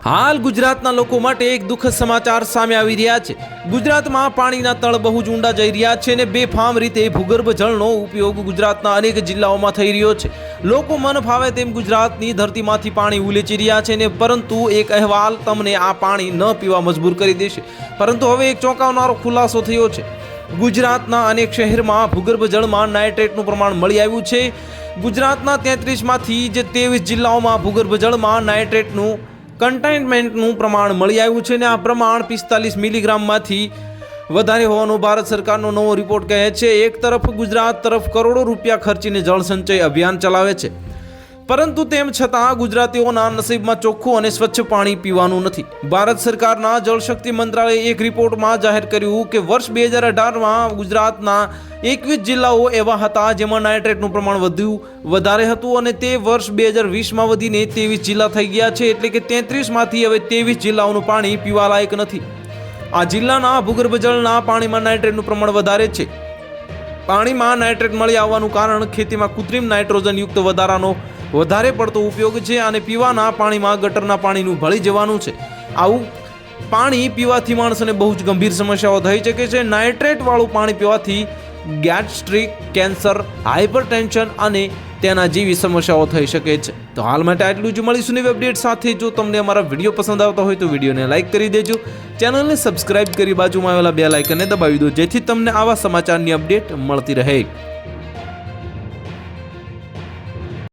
હાલ ગુજરાતના લોકો માટે એક દુઃખદ સમાચાર સામે આવી રહ્યા છે। ગુજરાતમાં પાણીના તળ બહુ જ ઊંડા જઈ રહ્યા છે અને બેફામ રીતે ભૂગર્ભ જળનો ઉપયોગ ગુજરાતના અનેક જિલ્લાઓમાં થઈ રહ્યો છે। લોકો મન ફાવે તેમ ગુજરાતની ધરતીમાંથી પાણી ઉલેચી રહ્યા છે ને પરંતુ એક અહેવાલ તમને આ પાણી ન પીવા મજબૂર કરી દેશે। પરંતુ હવે એક ચોંકાવનારો ખુલાસો થયો છે। ગુજરાતના અનેક શહેરમાં ભૂગર્ભ જળમાં નાઇટ્રેટનું પ્રમાણ મળી આવ્યું છે। ગુજરાતના 33માંથી જે 23 જિલ્લાઓમાં ભૂગર્ભ જળમાં નાઇટ્રેટનું કન્ટેનમેન્ટનું પ્રમાણ મળી આવ્યું છે અને આ પ્રમાણ 45 મિલીગ્રામમાંથી વધારે હોવાનું ભારત સરકારનો નવો રિપોર્ટ કહે છે। એક તરફ ગુજરાત તરફ કરોડો રૂપિયા ખર્ચીને જળ સંચય અભિયાન ચલાવે છે, પરંતુ તેમ છતાં ગુજરાતીઓના નસીબમાં ચોખ્ખું અને સ્વચ્છ પાણી પીવાનું નથી। ભારત સરકારના જળશક્તિ મંત્રાલયે એક રિપોર્ટમાં જાહેર કર્યું કે વર્ષ 2018માં ગુજરાતના 21 જિલ્લાઓ એવા હતા જેમાં નાઇટ્રેટનું પ્રમાણ વધારે હતું અને તે વર્ષ 2020માં વધીને 23 જિલ્લા થઈ ગયા છે। એટલે કે 33માંથી હવે 23 જિલ્લાઓનું પાણી પીવા લાયક નથી। આ જિલ્લાના ભૂગર્ભ જળના પાણીમાં નાઇટ્રેટનું પ્રમાણ વધારે છે। પાણીમાં નાઇટ્રેટ મળી આવવાનું કારણ ખેતીમાં કૃત્રિમ નાઇટ્રોજનયુક્ત વધારે પડતો ઉપયોગ છે અને પીવાના પાણીમાં ગટરના પાણીનું ભળી જવાનું છે। આવું પાણી પીવાથી માણસને બહુ જ ગંભીર સમસ્યાઓ થઈ શકે છે। નાઇટ્રેટ વાળું પાણી પીવાથી ગેસ્ટ્રિક, કેન્સર, હાઇપરટેન્શન અને તેના જેવી સમસ્યાઓ થઈ શકે છે। તો હાલ માટે આટલું જ। મળીશું નવી અપડેટ સાથે। જો તમને અમારા વિડીયો પસંદ આવતા હોય તો વિડીયોને લાઇક કરી દેજો, ચેનલને સબસ્ક્રાઇબ કરી બાજુમાં આવેલા બેલ આઇકનને દબાવી દો, જેથી તમને આવા સમાચારની અપડેટ મળતી રહે।